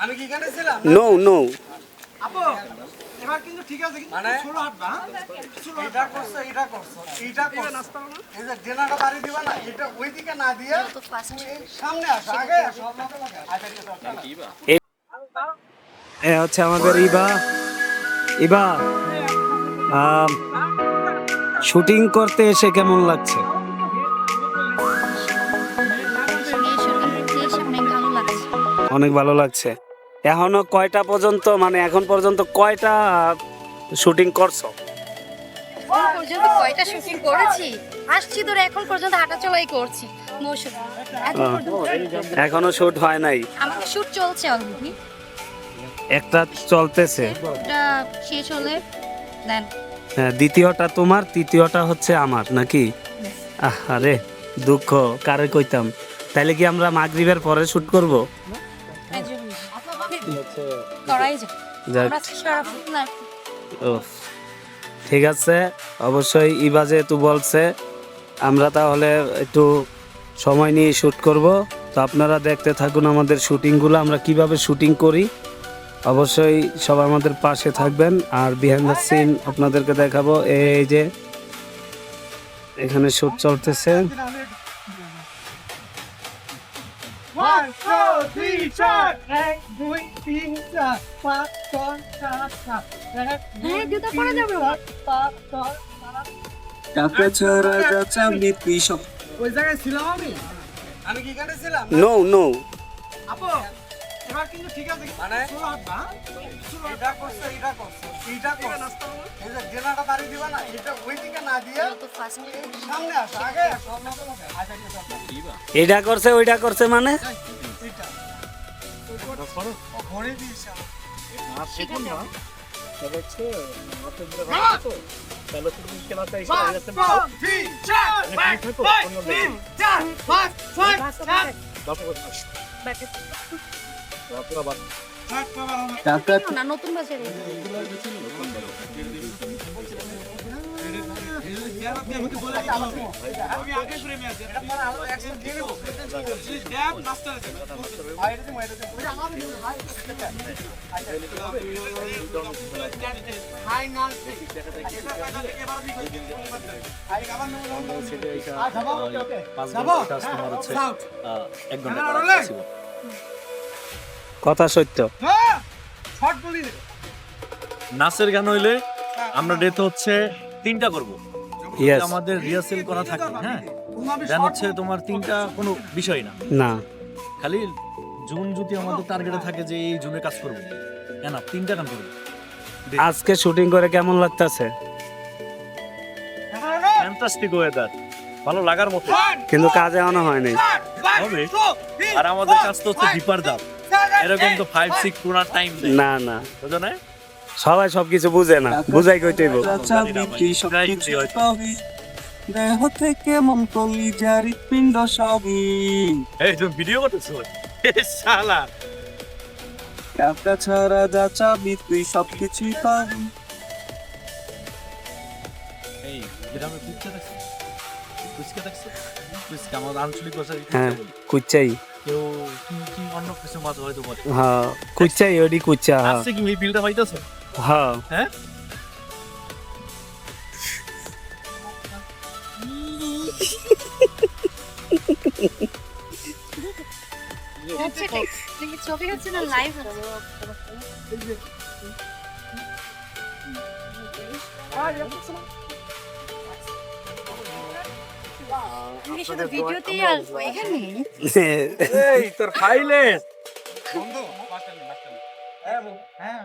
আমি কি এখানে ছিলাম? নো নো আপু এবার কিন্তু ঠিক আছে, কিন্তু মানে ছোট হাত না, এটা করছো এটা করছো এইটা করছো, এই যে ডেনাটা বাড়ি দিবা না, এটা ওইদিকে না দিয়ে সামনে আসো, আগে আসো, এ হচ্ছে আমাদের ইবা ইবা শুটিং করতে এসে কেমন লাগছে? অনেক ভালো লাগছে। এখনো কয়টা পর্যন্ত, মানে এখন পর্যন্ত কয়টা শুটিং করছো? এখন পর্যন্ত কয়টা শুটিং করেছি, আসছি ধরে এখন পর্যন্ত হাঁটাচলাই করছি। নো শুট, এখনো শুট হয় নাই? আমার শুট চলছে অলরেডি, একটা চলতেছে, এটা শেষ হলে দেন হ্যাঁ, দ্বিতীয়টা তোমার, তৃতীয়টা হচ্ছে আমার নাকি? আরে দুঃখ, কারে কইতাম। তাইলে কি আমরা মাগরিবের পরে শুট করব? করাই যায়। যাক, আমরা সারা ফুট না ও ঠিক আছে, অবশ্যই ইবা যেহেতু বলছে আমরা তাহলে একটু সময় নিয়ে শ্যুট করব। তো আপনারা দেখতে থাকুন আমাদের শুটিংগুলো, আমরা কিভাবে শুটিং করি। অবশ্যই সবাই আমাদের পাশে থাকবেন, আর বিহাইন্ড দ্য সিন আপনাদেরকে দেখাবো। এই যে এখানে শ্যুট চলতেছে। 1 2 3 4 1 2 3 4 5 6 7 8 হ্যাঁ জুতা পরে যাবে। টাকা ছাড়া যাচা মিত্রি সব ওই জায়গায় ছিলাম আমি। আমি কি এখানে ছিলাম? নো নো আপু এবার কিন্তু ঠিক আছে, মানে ছোট হাত না, এটা করছো এটা করছো এইটা করছো, এই যে ডেনাটা বাড়ি দিবা না, এটা ওইদিকে না দিয়ে সামনে আসো, আগে আসো, এটা করছে ওইটা করছে মানে ঘরে দিয়েছে টাকা না নতুন বাজারে আমি আগে ফ্রেমে আছি, এটা পরে আরো অ্যাকশন দিয়ে দেব, ড্যাপ মাস্টার আছে আইডি মে এটা ওই আমার ভিডিও ভাই ফাইনাল দেখা দেখি এটা থেকে এবার আমি আই আবার নো যাবো ওকে যাবো কাস্টমার হচ্ছে 1 ঘন্টা কাজ কথা সত্য। হ্যাঁ শর্ট বলি দে। নাচের গান হইলে আমরা ডেট হচ্ছে 3টা করব। ইয়েস, আমাদের রিহার্সেল করা থাকে, হ্যাঁ গান হচ্ছে তোমার 3টা কোনো বিষয় না, না খালি জুন যদি আমাদের টার্গেটে থাকে যে এই জুনে কাজ করব, না 3টা গান করব। আজকে শুটিং করে কেমন লাগতেছে? ফ্যান্টাস্টিক ওয়েদার, ভালো লাগার মতো, কিন্তু কাজ এখনো হয় নাই। হবে। আর আমাদের কাজ তো হচ্ছে ডিপার দাম, এরকম তো 5-6 পুরা টাইম দেয় না না, বুঝো না? সবাই সবকিছু বুঝে না, বুঝাই কইতেইব। যাচা মিত্রি সব কিছু পাবি দেহ থেকে মন কলি জারি পিণ্ড সবই এই তুমি ভিডিও করতেছো শালা। টাকা ছাড়া যাচা মিত্রি সব কিছুই পাবি। এই গ্রামে কুচকা দেখছো? কুচকা দেখছো? কুচকা আমাদের আঞ্চলিক ভাষায় হ্যাঁ কুচ্চাই, কেউ কি অন্য কিছু মাছ হয়তো বলে। হ্যাঁ কুচ্চাই, ওডি কুচ্চা, হ্যাঁ আজকে কি এই বিলটা পাইতেছো? হ্যাঁ হ্যাঁ হচ্ছে ছবি হচ্ছে না লাইভ আমি শুধু ভিডিওতেই আসবো এখানে। এই তোর ফাইলে বন্ধু হ্যাঁ হ্যাঁ